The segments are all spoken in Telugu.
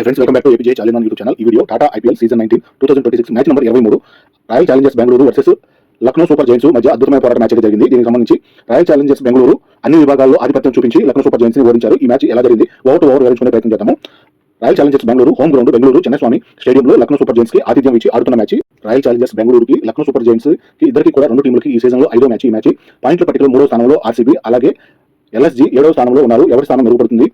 Friends, welcome back to APJ Challenge YouTube channel. ఈ video Tata IPL season 19 2026 match number 23 Royal Challengers Bengaluru versus Lucknow Super Giants మధ్య అద్భుతమైన పోరాట మ్యాచ్ అయితే జరిగింది. దీనికి సంబంధించి రాయల్ ఛాలెంజర్స్ బెంగళూరు అన్ని విభాగాల్లో ఆధిపత్యం చూపించి లక్నో సూపర్ జైంట్స్ ని ఓడించారు. ఈ మ్యాచ్ ఎలా జరిగింది ఓవర్ టు ఓవర్ వివరించుకునే ప్రయత్నం చేద్దాము. Royal Challengers Bengaluru home ground Bengaluru Chinnaswamy స్టేడియంలో లక్నో సూపర్ జైంట్స్ కి ఆతిథ్యం ఇచ్చి ఆడుతున్న మ్యాచ్. రాయల్ ఛాలెంజర్స్ బెంగళూరుకి లక్నో సూపర్ జైంట్స్ కి ఇద్దరికి కూడా రెండు టీములకి ఈ సీజన్ లో 5వ మ్యాచ్. ఈ మ్యాచ్ పాయింట్ల పట్టికలో 3వ స్థానంలో ఆర్సీబీ, అలాగే ఎల్ఎస్జీ 7వ స్థానంలో ఉన్నారు. ఎవరి స్థానం మెరుగుపడుతుంది,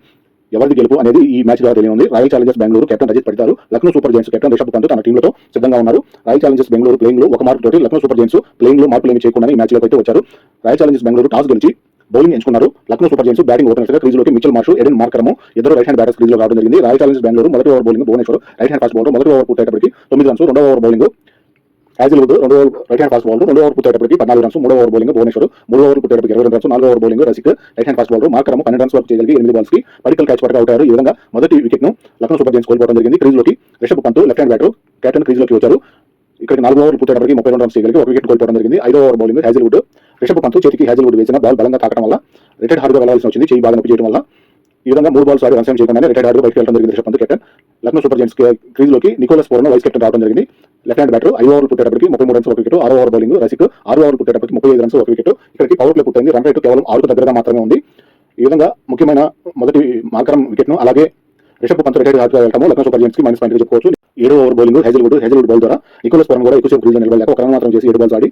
ఎవరిది గెలుపు అనేది ఈ మ్యాచ్ ద్వారా తెలియనుంది. Royal Challengers Bengaluru captain Rajat Patidar, Lucknow Super Giants captain Rishabh Pant తన టీంలతో సిద్ధంగా ఉన్నారు. రాయల్ ఛాలెంజర్స్ బెంగళూరు ప్లేయింగ్ లో ఒక మార్క్ తోటి లక్నో సూపర్ జైంట్స్ ప్లేయింగ్ లో మార్కులు ఏమి చేయకుండా ఈ మ్యాచ్ లోకి అయితే వచ్చారు. రాయల్ ఛాలెంజర్స్ బెంగళూరు టాస్ గెలిచి బౌలింగ్ ఎంచుకున్నారు. Lucknow Super Giants batting openers గా క్రీజ్ లోకి మిచెల్ మార్ష్, ఎడెన్ మార్కరము ఇద్దరు రైట్ హ్యాండ్ బ్యాటర్స్ క్రీజ్ లో రావడం జరిగింది. రాయల్ ఛాలెంజర్స్ బెంగళూరు మొదటి over bowling Bhuvneshwar right hand fast bowler మొదటి ఓవర్ పూర్తయ్యేటప్పటికి 9 రన్స్, రెండో ఓవర్ బౌలింగ్ యాజిల్వుడ్ రెండో over right hand fast bowler రెండో ఓవర్ పూర్తయ్యేటప్పటికి 14 రన్స్, మూడో ఓవర్ బౌలింగ్ భువనేశ్వర్ మూడో ఓవర్ పూర్తయ్యేటప్పటికి 22 రన్స్, నాలుగో over bowling Rasikh right hand fast bowler Markram 12 runs వరకు చేయగలిగి 8 బాల్స్ కి పడికల్ క్యాచ్ పట్టుగా అవుతారు. ఈ విధంగా మొదటి వికెట్ ను లక్నో సూపర్ జైంట్స్ కోల్పోవడం జరిగింది. క్రీజ్ లోకి Rishabh Pant left hand batter captain crease లోకి వచ్చారు. ఇక్కడికి 4 ఓవర్లు పూర్తయ్యేటప్పటికి 32 రన్స్ చేయగలిగి ఒక వికెట్ కోల్పోవడం జరిగింది. 5వ over bowling Hazlewood Rishabh Pant చేతికి హ్యాజిల్వుడ్ వేసిన బాల్ బలంగా తాకడం వల్ల రిటైర్డ్ హార్డ్ గా వెళ్లాల్సి వచ్చింది, చేయి బాగా నొప్పి చేయడం వల్ల. ఈ విధంగా 3 బాల్స్ ఆడి రన్స్ ఏం చేయకుండానే రిటైర్డ్ హార్డ్ గా బయటకు వెళ్ళడం జరిగింది Rishabh Pant captain. Lucknow Super Giants crease లోకి నికోలస్ పూరన్ వైస్ కెప్టెన్ రావడం జరిగింది. లెఫ్ట్ హ్యాండ్ బ్యాటర్ 5 ఓవర్లు పూర్తయ్యేటప్పటికి 33 రన్స్ ఒక వికెట్. 6వ ఓవర్ బౌలింగ్ రసిక్ 6 ఓవర్లు పూర్తయ్యేటప్పటికి 35 రన్స్ ఒక వికెట్. ఇక్కడికి పవర్ ప్లే పూర్తయింది. రన్ రేటు కేవలం 6కు దగ్గరగా మాత్రమే ఉంది. ఈ విధంగా ముఖ్యమైన మొదటి మార్కరం వికెట్ ను అలాగే రిషబ్ పంత్ రిటైర్డ్ హార్డ్ గా వెళ్ళడం లక్నో సూపర్ జైంట్స్ కి మైనస్ పాయింట్ చెప్పుకోవచ్చు. 7వ ఓవర్ బౌలింగ్ హ్యాజిల్వుడ్ బాల్ ద్వారా నికోలస్ పూరన్ కూడా ఎక్కువసేపు క్రీజ్ లో నిలబడలేక ఒక రన్ మాత్రం చేసి 7 బాల్స్ ఆడి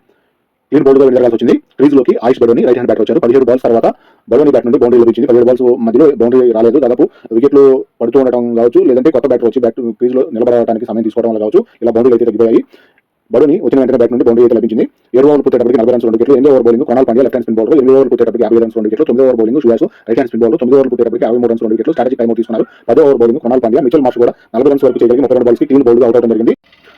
క్లీన్ బౌల్డ్ గా వెళ్ళాల్సి వచ్చింది. క్రీజ్ లోకి ఆయుష్ బడోని రైట్ హ్యాండ్ బ్యాటర్ వచ్చారు. 17 బాల్స్ తర్వాత బడోని బ్యాట్ నుండి బౌండరీ లభించింది. 17 బాల్స్ మధ్యలో బౌండరీ రాలేదు. దాదాపు వికెట్లు పడుతూ ఉండడం కావచ్చు, లేదంటే కొత్త బ్యాటర్ వచ్చి బ్యాట్ క్రీజ్ లో నిలబడడానికి సమయం తీసుకోవడం వల్ల కావచ్చు, ఇలా బౌండరీలు అయితే తగ్గిపోయాయి. బడోని వచ్చిన వెంటనే బ్యాట్ నుండి బౌండరీ అయితే లభించింది. 7 ఓవర్లు పూర్తయ్యేటప్పటికి 40 రన్స్ 2 వికెట్లు. 8వ over bowling Krunal Pandya left hand spin bowler 8 ఓవర్లు పూర్తయ్యేటప్పటికి 50 రన్స్ 2 వికెట్లు. 9వ over bowling Suyash right hand spin bowler 9 ఓవర్లు పూర్తయ్యేటప్పటికి 63 రన్స్ 2 వికెట్లు. స్ట్రాటజిక్ టైం అవుట్ తీసుకున్నారు. 10వ over bowling Krunal Pandya Mitchell Marsh కూడా 40 రన్స్ వరకు చేయగలిగి 32 బాల్స్ కి క్లీన్ బౌల్డ్ గా అవుట్ అవడం జరిగింది.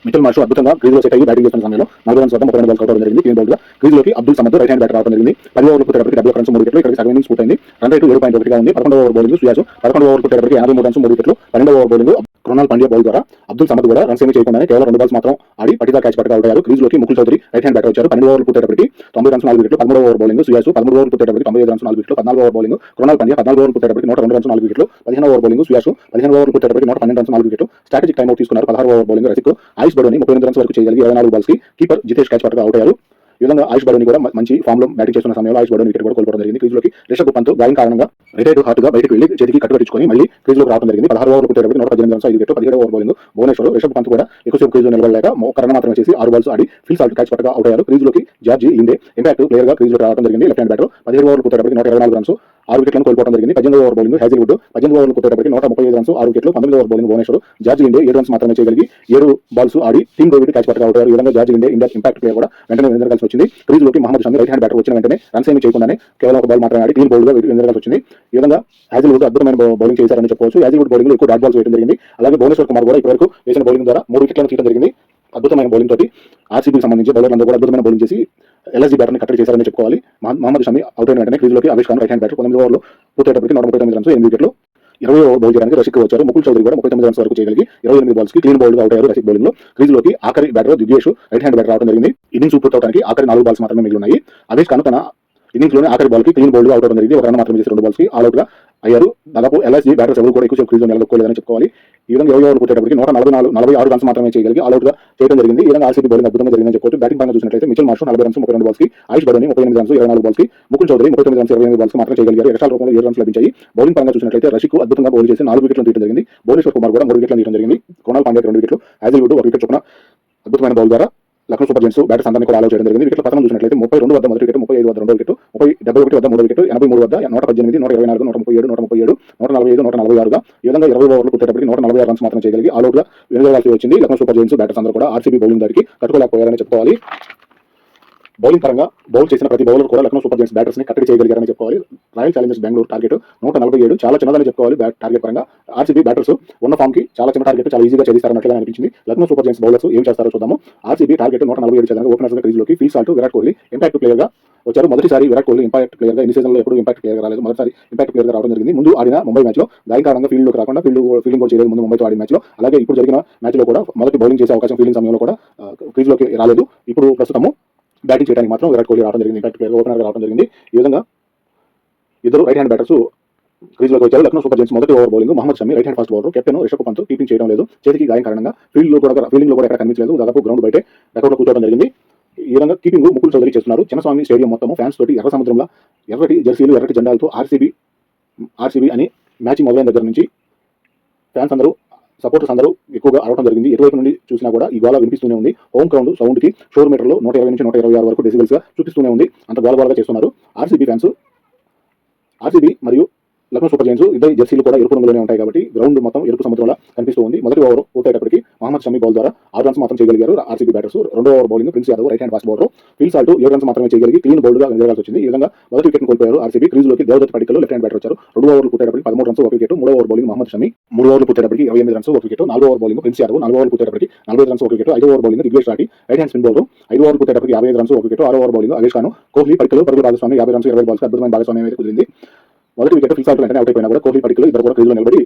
మిచెల్ మార్ష్ అద్భుతంగా క్రీజ్ లో సెట్ అయ్యి బ్యాటింగ్ చేస్తున్న సమయంలో 40 రన్స్ వద్ద 32 బాల్స్ అవుట్ అవడం జరిగింది క్లీన్ బౌల్డ్ గా. క్రీజ్ లోకి Abdul Samad right hand batter రావడం జరిగింది. 10 ఓవర్లు పూర్తయ్యేటప్పటికి 71 రన్స్ 3 వికెట్లు. ఇక్కడ సగం ఇన్నింగ్స్ పూర్తయింది. రన్ రేటు 7.1 గా ఉంది. 11వ ఓవర్ బౌలింగ్ సుయాసు 11 ఓవర్ పూర్తయ్యేటప్పటికి 83 రన్స్ 3 వికెట్లు. 12వ over bowling Krunal Pandya bowl ద్వారా అబ్దుల్ సమద్ కూడా రన్స్ ఏమీ చేయకుండానే కేవలం 2 బాల్స్ మాత్రం ఆడి పట్టిదా క్యాచ్ పట్టుగా అవుట్ అయ్యారు. క్రీజ్ లోకి Mukul Choudhary right hand batter వచ్చారు. 12 ఓవర్లు పూర్తయ్యేటప్పటికి 90 రన్స్ 4 వికెట్లు. 13వ ఓవర్ బౌలింగ్ సుయాసు 13 ఓవర్లు పూర్తయ్యేటప్పటికి 95 రన్స్ 4 వికెట్లు. 14వ ఓవర్ బౌలింగ్ కృణాల్ పాండ్యా 14 ఓవర్లు పూర్తయ్యేటప్పటికి 102 రన్స్ 4 వికెట్లు. 15వ ఓవర్ బౌలింగ్ సుయాసు 15 ఓవర్లు పూర్తయ్యేటప్పటికి 112 రన్స్ 4 వికెట్లు. స్ట్రాటజిక్ టైం అవుట్ తీసుకున్నారు. 16వ ఓవర్ బౌలింగ్ రసిక్ ఆయుష్ బడోని 38 రన్స్ వరకు చేయగలిగి 24 బాల్స్ కి కీపర్ జితేష్ క్యాచ్ పట్టుగా అవుట్ అయ్యారు. ఈ విధంగా ఆయుష్ బడోని కూడా మంచి ఫామ్ లో బ్యాటింగ్ చేస్తున్న సమయంలో ఆయుష్ బడోని వికెట్ కూడా కోల్పోవడం జరిగింది. క్రీజ్ లోకి రిషబ్ పంత్ గాయం కారణంగా రిటైర్డ్ హార్ట్ గా బయటకు వెళ్లి చేతికి కట్టుకట్టించుకొని మళ్ళీ క్రీజ్ లోకి రావడం జరిగింది. 16 ఓవర్లు పూర్తయ్యేటప్పటికి 118 రన్స్ 5 వికెట్లు. 17వ ఓవర్ బౌలింగ్ భువనేశ్వర్ రిషబ్ పంత్ కూడా ఎక్కువసేపు క్రీజ్ లో నిలబడలేక ఒక రన్ మాత్రం చేసి 6 బాల్స్ ఆడి ఫీల్ సాల్ట్ క్యాచ్ పట్టుగా అవుట్ అయ్యారు. క్రీజ్ లోకి జార్జి లిండే ఇంపాక్ట్ ప్లేయర్ గా క్రీజ్ లోకి రావడం జరిగింది. లెఫ్ట్ హ్యాండ్ బ్యాటర్ 17 ఓవర్లు పూర్తయ్యేటప్పటికి 124 రన్స్ 6 వికెట్లను కోల్పోవడం జరిగింది. 18వ ఓవర్ బౌలింగ్ హ్యాజిల్వుడ్ 18 ఓవర్లు పూర్తయ్యేటప్పటికి 135 రన్స్ 6 వికెట్లు. 19వ over bowling Bhuvneshwar George Linde 7 runs మాత్రమే చేయగలిగి 7 బాల్స్ ఆడి టీమ్ డేవిడ్ క్యాచ్ పట్టుగా అవుట్ అయ్యారు. ఈ విధంగా George Linde India impact player కూడా వెంటనే వెందరగాల్సి వచ్చింది. క్రీజ్ లోకి Mohammed Shami right hand batter వచ్చిన వెంటనే రన్స్ ఏమి చేయకుండానే కేవలం ఒక బాల్ మాత్రమే ఆడి క్లీన్ బౌల్డ్ గా వెందరగాల్సి వచ్చింది. ఈ విధంగా హ్యాజిల్వుడ్ అద్భుతమైన బౌలింగ్ చేశారని చెప్పవచ్చు. హ్యాజిల్వుడ్ బౌలింగ్ లో ఎక్కువ డాట్ బాల్స్ వేయడం జరిగింది. అలాగే భువనేశ్వర్ కుమార్ కూడా ఇప్పటివరకు వేసిన బౌలింగ్ ద్వారా 3 వికెట్లను తీయడం జరిగింది. అద్భుతమైన బౌలింగ్ తోటి ఆర్సీబీకి సంబంధించి బౌలర్లందరూ కూడా అద్భుతమైన బౌలింగ్ చేసి ఎల్ఎస్జీ బ్యాటర్ ని కట్టడి చేశారని చెప్పుకోవాలి. మహమ్మద్ షమి అవుట్ అయిన వెంటనే క్రీజ్ లోకి Avesh Khan right hand batter 19 ఓవర్లు పూర్తయ్యేటప్పటికి 139 రన్స్ 8 వికెట్లు. 20 ఓవర్ బౌల్ చేయడానికి రసిక్ వచ్చారు. ముకుల్ చౌదరి కూడా 39 రన్స్ వరకు చేయగలిగి 28 బాల్స్ కి క్లీన్ బౌల్డ్ గా అవుట్ అయ్యారు. రసిక్ బౌలింగ్ లో క్రీజ్ లోకి ఆఖరి బ్యాటర్ దివ్యేష్ రైట్ హ్యాండ్ బ్యాటర్ రావడం జరిగింది. ఇన్నింగ్స్ పూర్తవడానికి ఆఖరి 4 బాల్స్ మాత్రమే మిగిలి ఉన్నాయి. అవేష్ ఖాన్ తన ఇన్నింగ్స్ లోనే ఆఖరి బాల్ కి క్లీన్ బౌల్డ్ గా అవుట్ అవడం జరిగింది. ఒక రన్ మాత్రం చేసి 2 బాల్స్ కి ఆల్ అవుట్ గా అయ్యారు. దాదాపు ఎల్ఎస్జీ బ్యాటర్స్ ఎవరు కూడా ఎక్కువ క్రీజ్ లో నిలదొక్కోలేదని చెప్పుకోవాలి. ఈ విధంగా 20 ఓవర్లు పూర్తయ్యేటప్పటికి 146 రన్స్ మాత్రమే చేయగలిగి ఆల్ అవుట్ గా చేయడం జరిగింది. ఈ విధంగా ఆర్సీబీ బౌలింగ్ అద్భుతంగా జరిగిందని చెప్పుకోవచ్చు. బ్యాటింగ్ పరంగా చూసినట్లయితే మిచెల్ మార్ష్ 40 రన్స్ 32 బాల్స్ కి, ఆయుష్ బడోని 38 రన్స్ 24 బాల్స్ కి, ముకుల్ చౌదరి 39 రన్స్ 28 బాల్స్ కి మాత్రం చేయగలిగారు. ఎక్స్ట్రా రూపంలో 7 రన్స్ లభించాయి. బౌలింగ్ పరంగా చూసినట్లయితే రషిక్ అద్భుతంగా బౌల్ చేసి 4 వికెట్లు తీయడం జరిగింది. భువనేశ్వర్ కుమార్ కూడా 3 వికెట్లు తీయడం జరిగింది. కృణాల్ పాండ్యా 2 వికెట్లు, హ్యాజిల్వుడ్ 1 వికెట్ చొప్పున అద్భుతమైన బౌల్ ద్వారా లక్నో సూపర్ జైంట్స్ బ్యాటర్స్ అందరినీ కూడా ఆలో చేయడం జరిగింది. వికెట్ల పతనం చూసినట్లయితే 32 వద్ద మొదటి వికెట్, 35 వద్ద రెండో వికెట్, 71 వద్ద మూడో వికెట్, 83 వద్ద 118, 124, 137, 137, 145, 146గా ఈ విధంగా 20 ఓవర్లు పూర్తయ్యేటప్పటికి 146 రన్స్ మాత్రం చేయగలిగి ఆల్ అవుట్ గా వెనుకబడాల్సి వచ్చింది. లక్నో సూపర్ జైంట్స్ బ్యాటర్స్ అందరూ కూడా ఆర్సీబీ బౌలింగ్ దాడికి తట్టుకోలేకపోయారని చెప్పుకోవాలి. బౌలింగ్ పరంగా బౌల్ చేసిన ప్రతి బౌలర్ కూడా లక్నో సూపర్ జైంట్స్ బ్యాటర్స్ ని కట్టడి చేయగలిగారని చెప్పుకోవాలి. రాయల్ ఛాలెంజర్స్ బెంగళూరు టార్గెట్ 147 చాలా చిన్నదని చెప్పుకోవాలి. టార్గెట్ పరంగా ఆర్సీబీ బ్యాటర్స్ ఉన్న ఫామ్ కి చాలా చిన్న టార్గెట్ చాలా ఈజీగా చేస్తారన్నట్లుగా అనిపించింది. లక్నో సూపర్ జైంట్స్ బౌలర్స్ ఏం చేస్తారో చూద్దాము. ఆర్సీబీ టార్గెట్ 147 చేయాలని ఓపెనర్స్ క్రీజ్ లోకి feel salt, Virat Kohli impact player గా వచ్చారు. మొదటిసారి విరాట్ కోహ్లీ ఇంపాక్ట్ ప్లేయర్ గా ఈ సీజన్ లో ఎప్పుడు ఇంపాక్ట్ ప్లేయర్ గా రాలేదు. మొదటిసారి ఇంపాక్ట్ ప్లేయర్ గా రావడం జరిగింది. ముందు ఆడిన ముంబై మ్యాచ్ లో గాయం కారణంగా ఫీల్డ్ లోకి రాకుండా ఫీల్డింగ్ కూడా చేయలేదు ముందు ముంబైతో ఆడిన మ్యాచ్ లో. అలాగే ఇప్పుడు జరిగిన మ్యాచ్ లో కూడా మొదటి బౌలింగ్ చేసే అవకాశం ఫీల్డింగ్ సమయంలో కూడా క్రీజ్ లోకి రాలేదు. ఇప్పుడు ప్రస్తుతము బ్యాటింగ్ చేయడానికి మాత్రం విరాట్ కోహ్లీ రావడం జరిగింది. ఇంపాక్ట్ ప్లేయర్ ఓపెనర్ గా రావడం జరిగింది. ఈ విధంగా ఇద్దరు రైట్ హ్యాండ్ బ్యాటర్స్ క్రీజ్లోకి వచ్చారు లక్నో సూపర్ జైంట్స్ మొదటి over bowling Mohammed Shami right hand fast bowler captain Rishabh Pant keeping చేయడం లేదు, చేతికి గాయం కారణంగా ఫీల్డింగ్ లో కూడా ఎక్కడ కనిపించలేదు, దాదాపు గ్రౌండ్ బయటే డకౌట్లో కూర్చోవడం జరిగింది. ఈ విధంగా కీపింగ్ ముకుల్ చౌదరి చేస్తున్నారు. చిన్నస్వామి స్టేడియం మొత్తం ఫ్యాన్స్ తోటి ఎర్ర సముద్రంలో ఎర్రటి జెర్సీలు ఎర్రటి జెండాలతో ఆర్సీబీ అని మ్యాచ్ మొదలైన దగ్గర నుంచి ఫ్యాన్స్ అందరూ సపోర్టర్స్ అందరూ ఎక్కువగా అరవడం జరిగింది. ఎటువైపు నుండి చూసినా కూడా ఈ గోళ వినిపిస్తూనే ఉంది. హోమ్ గ్రౌండ్ సౌండ్ కి షోర్ మీటర్లో 120 నుంచి 126 వరకు డెసిబెల్స్ గా చూపిస్తూనే ఉంది. అంత గోలగోలగా చేస్తున్నారు ఆర్సీబీ ఫ్యాన్స్. ఆర్సీబీ మరియు లక్నో సూపర్ జైంట్స్ ఇద్దరు జెర్సీలు కూడా ఎరుపు రంగులోనే ఉంటాయి కాబట్టి గ్రౌండ్ మొత్తం ఎరుపు సముద్రంలో కనిపిస్తూ ఉంది. మొదటి ఓవర్ పూర్తయ్యేటప్పటికి మహమ్మద్ షమి బాల్ ద్వారా 6 రన్స్ మాత్రం చేయగలిగారు ఆర్సీబీ బ్యాటర్స్. రెండో over bowling Prince Yadav right hand fast bowler feel salt 7 runs మాత్రమే చేయగలిగి క్లీన్ బౌల్డ్ గా ఎదగాల్సి వచ్చింది. ఈ విధంగా మొదటి వికెట్ కోల్పోయారు ఆర్సీబీ. క్రీజ్లోకి Devdutt Padikkal left hand batter వచ్చారు. 2 ఓవర్లు పూర్తయ్యేటప్పటికి 13 runs 1 wicket. 3 over bowling Mohammed Shami 3 ఓవర్లు పూర్తయ్యేటప్పటికి 28 runs 1 wicket. 4 over bowling Prince Yadav 4 ఓవర్లు పూర్తయ్యేటప్పటికి 45 runs 1 wicket. 5 over bowling Digvesh Rathi right hand spin bowler 5 ఓవర్లు పూర్తయ్యేటప్పటికి 55 runs 1 wicket. 6 over bowling Avesh Khan Kohli Padikkal పరుగుల భాగస్వామి 50 రన్స్ 20 బాల్స్ అద్భుతమైన భాగస్వామ్యం అయితే కుదిరింది. మొదటి వికెట్ ఫిక్స్ అవుట్ వెంటనే అవుట్ అయిపోయినా కూడా కోహ్లీ పడికల్ ఇద్దరు కూడా క్రీజ్లో నిలబడి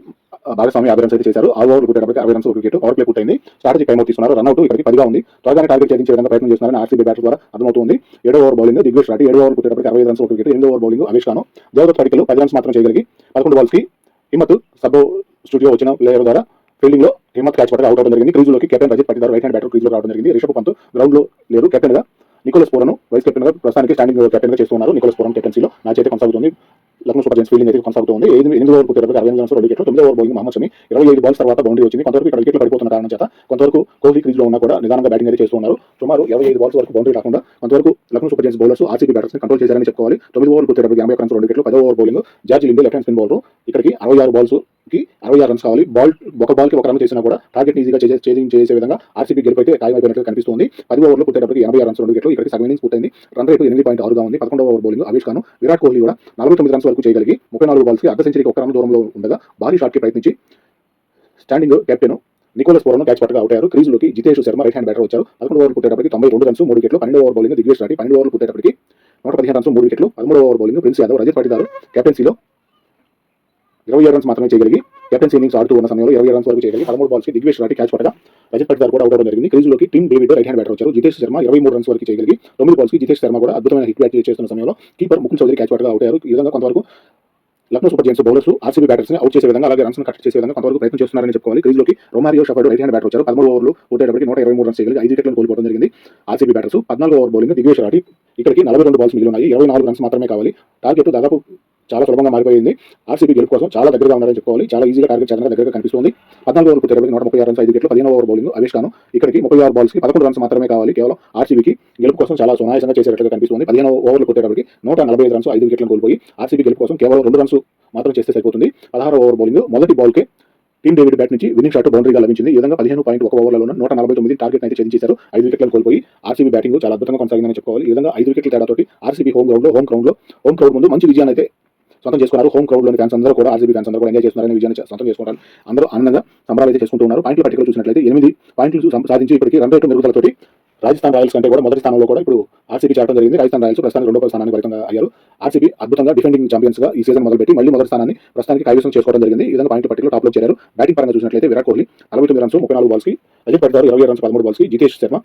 భాగస్వామి 50 రన్స్ అయితే చేశారు. 6 ఓవర్లు పూర్తయ్యేటప్పటికి 60 రన్స్ 1 వికెట్. పవర్ ప్లే పూర్తయింది. స్ట్రాటజీ టైం అవుట్ తీసుకున్నారు. రన్అట్ ఇక్కడికి 10గా ఉంది. త్వరగానే టార్గెట్ ఛేదించే విధంగా ప్రయత్నం చేస్తున్నారని ఆర్సీబీ బ్యాటర్ ద్వారా అర్థమవుతుంది. 7 ఓవర్ బౌలింగ్ దిగ్వేష్ రాఠీ 7 ఓవర్లు పూర్తయ్యేటప్పటికి 65 runs 1 wicket. 8 over bowling Avesh Khan Devdutt Padikkal 10 runs మాత్రం చేయగలిగి 11 బాల్స్ కి హిమ్మత్ సబ్ స్టూడియో వచ్చిన ప్లేయర్ ద్వారా ఫీల్డింగ్ లో హిమ్మత్ క్యాచ్ పట్టగా అవుట్ అవడం జరిగింది. క్రీజ్లోకి captain Rajat Patidar right hand batter క్రీజ్లో రావడం జరిగింది. రిషబ్ పంత్ గ్రౌండ్ లో లేరు. కెప్టెన్ గా నికోలస్ పూరన్ వైస్ కెప్టెన్ గా ప్రస్తుతానికి స్టాండింగ్ కెప్టెన్ గా చేస్తున్నారు. నికోలస్ పూరన్ కెప్టెన్సీలో మ్యాచ్ అయితే కొనసాగుతుంది. లక్నో సూపర్ జైంట్స్ ఫీల్డింగ్ అయితే కొనసాగుతుంది. 8 ఓవర్ పూర్తయ్యేటప్పటికి 65 రన్స్ 2 వికెట్లు. 9 over bowling Mohammed Shami 25 balls తర్వాత బౌండరీ వచ్చింది. కొంతవరకు ఇక్కడ వికెట్లు పడిపోతున్న కారణం చేత కొంతవరకు కోహ్లీ క్రీజ్ లో ఉన్నా కూడా నిదానంగా బ్యాటింగ్ అయితే చేస్తున్నారు. సుమారు 25 బాల్స్ వరకు బౌండరీ రాకుండా కొంతవరకు Lucknow Super Giants bowlers RCB batters ని కంట్రోల్ చేశారని చెప్పుకోవాలి. 9 ఓవర్లు పూర్తయ్యేటప్పటికి 81 రన్స్ 2 వికెట్లు. 10 over bowling George Linde left hand spin bowler ఇక్కడికి 66 బాల్స్ కి 66 రన్స్ కావాలి. ఒక బాల్ కి 1 రన్ చేసినా కూడా టార్గెట్ ఈజీగా చేసే విధంగా ఆర్సీబీ గెలుపు అయితే ఖాయమైపోయినట్లు కనిపిస్తుంది. 10 ఓవర్లు పూర్తయ్యేటప్పటికి 86 రన్స్ 2 వికెట్లు. ఇక్కడికి సగం ఇన్నింగ్స్ పూర్తయింది. రన్ రేటు 8.6 గా ఉంది. 11వ ఓవర్ బౌలింగ్ అవేష్ ఖాన్ విరాట్ కోహ్లీ కూడా 49 రన్స్ వరకు చేయగలిగి 34 బాల్స్ కి అర్ధ సెంచరీకి 1 రన్ దూరంలో ఉండగా భారీ షాట్ కి ప్రయత్నించి standing captain Nicholas Pooran catch పట్టగా అవుట్ అయ్యారు. క్రీజ్లోకి Jitesh Sharma right hand batter వచ్చారు. 11 ఓవర్లు పూర్తయ్యేటప్పటికి 92 రన్స్ 3 వికెట్లు. 12 ఓవర్ బౌలింగ్ దిగ్వేష్ రాఠీ 12 ఓవర్లు పూర్తయ్యేటప్పటికి 115 రన్స్ 3 వికెట్లు. 13 ఓవర్ బౌలింగ్ ప్రిన్స్ యాదవ్ రజిత్ పటిదార్ కెప్టెన్సీలో 27 రన్స్ మాత్రమే చేయగలిగి కెప్టెన్సీ ఇన్నింగ్స్ ఆడుతూ ఉన్న సమయంలో 20 రన్స్ వరకు చేయగలిగి 13 బాల్స్ కి దిగ్వేష్ రాఠీ క్యాచ్ పట్టగా రజిత్ పటిదార్ కూడా అవుట్ అవడం జరిగింది. క్రీజ్లోకి Tim David right hand batter వచ్చారు. జితేష్ శర్మ 23 రన్స్ వరకు చేయగలిగి 9 బాల్స్ కి జితేష్ శర్మ కూడా అద్భుతమైన హిట్ బ్యాట్ చేస్తున్న సమయంలో కీపర్ ముకుల్ చౌదరి క్యాచ్ పట్టగా అవుట్ అయ్యారు. ఈ విధంగా కొంతవరకు Lucknow Super Giants bowlers RCB batters ని అవుట్ చేసే విధంగా అలాగే రన్స్ కట్ చేసే విధంగా కొంతవరకు ప్రయత్నం చేస్తున్నారని చెప్పుకోవాలి. క్రీజ్లోకి Romario Shepherd right hand batter వచ్చారు. 13 ఓవర్లు పూర్తయ్యేటప్పటికి 123 రన్స్ చేయగలిగి 5 వికెట్లను కోల్పోవడం జరిగింది RCB batters. 14 over bowling Digvesh Rathee ఇక్కడికి 42 బాల్స్ మిగిలి ఉన్నాయి. 24 రన్స్ మాత్రమే కావాలి. టార్గెట్ దాదాపు చాలా సులభంగా మారిపోయింది. ఆర్సీబీ గెలుపు కోసం చాలా దగ్గరగా ఉన్నారని చెప్పుకోవాలి. చాలా ఈజీగా టార్గెట్ చేయడానికి దగ్గరగా కనిపిస్తుంది. 14 ఓవర్ పూర్తయ్యేటప్పటికి 136 రన్స్ 5 వికెట్లు. 15 ఓవర్ బౌలింగ్ అవేష్ ఖాన్ ఇక్కడికి 36 బాల్స్ కి 11 రన్స్ మాత్రమే కావాలి. కేవలం ఆర్సీబీకి గెలుపు కోసం చాలా సునాయాసంగా చేసేటట్లుగా కనిపిస్తుంది. 15 ఓవర్లు పూర్తయ్యేటప్పటికి 145 రన్స్ 5 వికెట్లను కోల్పోయి ఆర్సీబీ గెలుపు కోసం కేవలం 2 రన్స్ మాత్రం చేస్తే సరిపోతుంది. 16 ఓవర్ బౌలింగ్ మొదటి బాల్ కి టీమ్ డేవిడ్ బ్యాట్ నుంచి విన్నింగ్ షాట్ బౌండరీగా లభించింది. ఈ విధంగా 15.1 ఓవర్లలో 149 టార్గెట్ అయితే ఛేదించారు. 5 వికెట్లను కోల్పోయి ఆర్సీబీ బ్యాటింగ్ చాలా అద్భుతంగా కొనసాగిందని చెప్పుకోవాలి. ఈ విధంగా 5 వికెట్ల తేడాతోటి ఆర్సీబీ హోమ్ క్రౌడ్ ముందు మంచి విజయాన్ని అయితే సొంతం చేసుకున్నారు. హోమ్ క్రౌడ్ లోని ఫ్యాన్స్ అందరూ కూడా ఆర్సీబీ ఫ్యాన్స్ అందరూ కూడా ఎంజాయ్ చేస్తున్నారని విజయాన్ని సొంతం చేసుకుంటారు. అందరూ ఆనందంగా సంబరాలు అయితే చేసుకుంటూ ఉన్నారు. పాయింట్ల పట్టికలో చూసినట్లయితే 8 పాయింట్లు సాధించి ఇప్పటికీ రన్ రేటు మెరుగుదలతోటి రాజస్థాన్ రాయల్స్ కంటే కూడా మొదటి స్థానంలో కూడా ఇప్పుడు ఆర్సీబీ చేరడం జరిగింది. రాజస్థాన్ రాయల్స్ ప్రస్తుతానికి 2వ స్థానానికి ఫలితంగా అయ్యారు. ఆర్సీబీ అద్భుతంగా డిఫెండింగ్ ఛాంపియన్స్ గా ఈ సీజన్ మొదలుపెట్టి మళ్ళీ మొదటి స్థానాన్ని ప్రస్తుతానికి కైవసం చేసుకోవడం జరిగింది. ఈ విధంగా పాయింట్ పట్టికలో టాప్ లో చేరారు. బ్యాటింగ్ పరంగా చూసినట్లయితే విరాట్ కోహ్లీ 69 రన్స్ 34 బాల్స్ కి, రజిత్ పటిదార్ 27 రన్స్ 13 బాల్స్ కి, జితేష్ శర్మ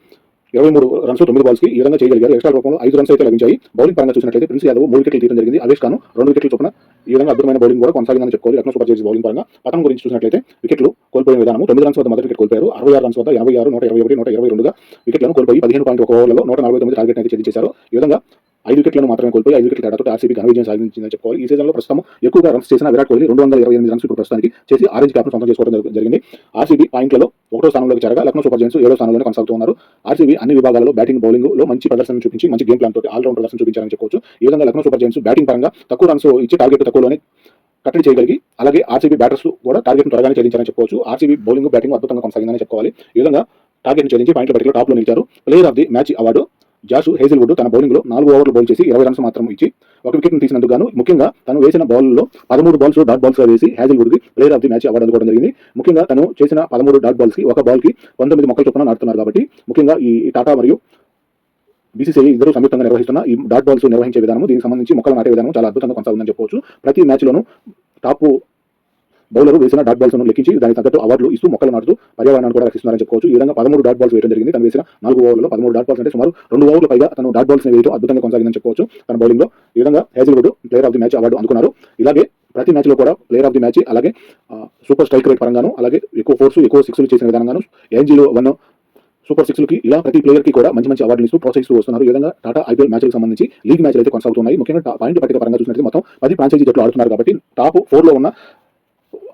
23 రన్స్ 9 బాల్స్ కి ఈ విధంగా చేయగలిగారు. ఎక్స్ట్రా రూపంలో 5 రన్స్ అయితే లభించాయి. బౌలింగ్ పరంగా చూసినట్లయితే ప్రిన్స్ యాదవ్ 3 వికెట్లు తీయడం జరిగింది. అవేష్ ఖాన్ 2 వికెట్లు చొప్పున ఈ విధంగా అద్భుతమైన బౌలింగ్ కూడా కొనసాగిందని చెప్పుకోవాలి. లక్నో సూపర్ జైంట్స్ బౌలింగ్ పరంగా పతనం గురించి చూసినట్లయితే వికెట్లు కోల్పోయిన విధానం 9 రన్స్ వద్ద మొదటి వికెట్ కోల్పోయారు. 66 రన్స్ వద్ద 86, 121, 122గా వికెట్లను కోల్పోయి 15.1 ఓవర్లలో 149 టార్గెట్ అయితే ఛేదించారు. ఈ విధంగా 5 వికెట్లను మాత్రమే కోల్పోయి 5 వికెట్ల తేడాతో ఆర్సీబీ ఘన విజయం సాధించిందని చెప్పుకోవాలి. ఈ సీజన్లో ప్రస్తుతం ఎక్కువగా రన్స్ చేసిన విరాట్ కోహ్లీ 228 రన్స్ ఇప్పుడు ప్రస్తుతానికి చేసి ఆరెంజ్ క్యాప్ను సొంతం చేసుకోవడం జరిగింది. ఆర్సీబీ పాయింట్లలో 1వ స్థానంలోకి చేరగా లక్నో సూపర్ జైంట్స్ 7వ స్థానంలోనే కొనసాగుతూ ఉన్నారు. ఆర్సీబీ అన్ని విభాగాల్లో బ్యాటింగ్ బౌలింగ్ లో మంచి ప్రదర్శన చూపించి మంచి గేమ్ ప్లాన్ తోటి ఆల్రౌండ్ ప్రదర్శన చూపించారని చెప్పుకోవచ్చు. ఈ విధంగా లక్నో సూపర్ జైంట్స్ బ్యాటింగ్ పరంగా తక్కువ రన్స్ ఇచ్చి టార్గెట్ తక్కువలోనే కట్టడి చేయగలిగి అలాగే ఆర్సీబీ బ్యాటర్స్ కూడా టార్గెట్ త్వరగానే ఛేదించారని చెప్పుకోవచ్చు. ఆర్సీబీ బౌలింగ్ బ్యాటింగ్ అద్భుతంగా కొనసాగిందని చెప్పుకోవాలి. ఈ విధంగా టార్గెట్ ఛేదించి పాయింట్ల పట్టికలో టాప్ లో నిలిచారు. Player of the match award Josh Hazlewood తన బౌలింగ్ లో 4 ఓవర్లు బౌల్ చేసి 20 రన్స్ మాత్రం ఇచ్చి 1 వికెట్ తీసినందుకు గాను ముఖ్యంగా తను వేసిన బాల్లో 13 బాల్స్ డాట్ బాల్స్ గా వేసి హేజిల్వుడ్ కి player of the match award అందుకోవడం జరిగింది. ముఖ్యంగా తను చేసిన 13 డాట్ బాల్స్ కి ఒక బాల్ కి 19 మొక్కల చొప్పున నాటుతున్నారు కాబట్టి ముఖ్యంగా ఈ టాటా మరియు బీసీసీఐ ఇద్దరు సంయుక్తంగా నిర్వహిస్తున్న ఈ డాట్ బాల్స్ నిర్వహించే విధానం దీనికి సంబంధించి మొక్కలు నాటే విధానం చాలా అద్భుతంగా కొనసాగుతుందని చెప్పవచ్చు. ప్రతి మ్యాచ్ లోనూ టాప్ బౌలర్ వేసిన డాట్ బాల్స్ లెక్కించి దానికి తగ్గట్టు అవార్డులు ఇస్తూ మొక్కలు నాటుతూ పర్యావరణాన్ని కూడా రక్షిస్తున్నారని చెప్పుకోవచ్చు. ఈ విధంగా 13 డాట్ బాల్స్ వేయడం జరిగింది. తను వేసిన 4 ఓవర్లలో 13 డాట్ బాల్స్ అంటే సుమారు 2 ఓవర్ల పైగా తను డాట్ బాల్స్ వేయడం అద్భుతంగా కొనసాగిందని చెప్పుకోవచ్చు. తన బౌలింగ్ లో ఈ విధంగా Hazlewood player of the match award అందుకున్నారు. ఇలాగే ప్రతి మ్యాచ్లో కూడా ప్లేయర్ ఆఫ్ ది మ్యాచ్, అలాగే సూపర్ స్ట్రైక్ రేట్ పరంగాను, అలాగే ఎక్కువ ఫోర్స్ ఎక్కువ సిక్స్లు చేసిన విధానంగాను, ఏంజిలో 1 సూపర్ సిక్స్లకి ఇలా ప్రతి ప్లేయర్కి కూడా మంచి మంచి అవార్డులు ఇస్తూ ప్రోత్సహిస్తూ వస్తున్నారు. ఈ విధంగా టాటా ఐపీఎల్ మ్యాచ్లకు సంబంధించి లీగ్ మ్యాచ్లు అయితే కొనసాగుతున్నాయి. ముఖ్యంగా పాయింట్ పట్టిక పరంగా చూసినట్లయితే మొత్తం 10 ఫ్రాంచైజీ జట్లు ఆడుతున్నారు కాబట్టి టాప్ 4లో ఉన్న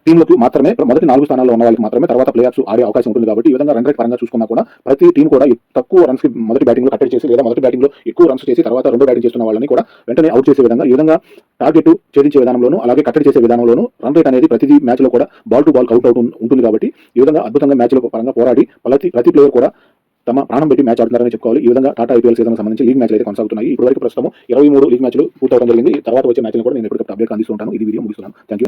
టీంలకు మాత్రమే, మొదటి 4 స్థానాల్లో ఉన్న వాళ్ళకి మాత్రమే తర్వాత ప్లే ఆఫ్స్ ఆడే అవకాశం ఉంటుంది. కాబట్టి ఈ విధంగా రన్ రేట్ పరంగా చూసుకున్నా కూడా ప్రతి టీం కూడా తక్కువ రన్స్ కి మొదటి బ్యాటింగ్ లో కట్టడి చేసి, లేదా మొదటి బ్యాటింగ్ లో ఎక్కువ రన్స్ చేసి తర్వాత రెండో బ్యాటింగ్ చేస్తున్న వాళ్ళని కూడా వెంటనే అవుట్ చేసే విధంగా, ఈ విధంగా టార్గెట్ ఛేదించే విధానంలోనూ అలాగే కట్టడి చేసే విధానంలోనూ రన్ రేట్ అనేది ప్రతి మ్యాచ్ లో కూడా బాల్ టు బాల్ అవుట్ ఉంటుంది. కాబట్టి ఈ విధంగా అద్భుతంగా మ్యాచ్ల పరంగా పోరాడి ప్రతి ప్లేయర్ కూడా తమ ప్రాణం పెట్టి మ్యాచ్ ఆడుతున్నారని చెప్పుకోవాలి. ఈ విధంగా టాటా ఐపీఎల్ సీజన్ సంబంధించి లీగ్ మ్యాచ్లు అయితే కొనసాగుతున్నాయి. ఇప్పటివరకు ప్రస్తుతం 23 లీగ్ మ్యాచ్లు పూర్తవడం జరిగింది. తర్వాత వచ్చే మ్యాచ్లు కూడా నేను ఎప్పటికప్పుడు అప్డేట్ అందిస్తూ ఉంటాను. ఇది వీడియో ముగిస్తున్నాను. థాంక్యూ.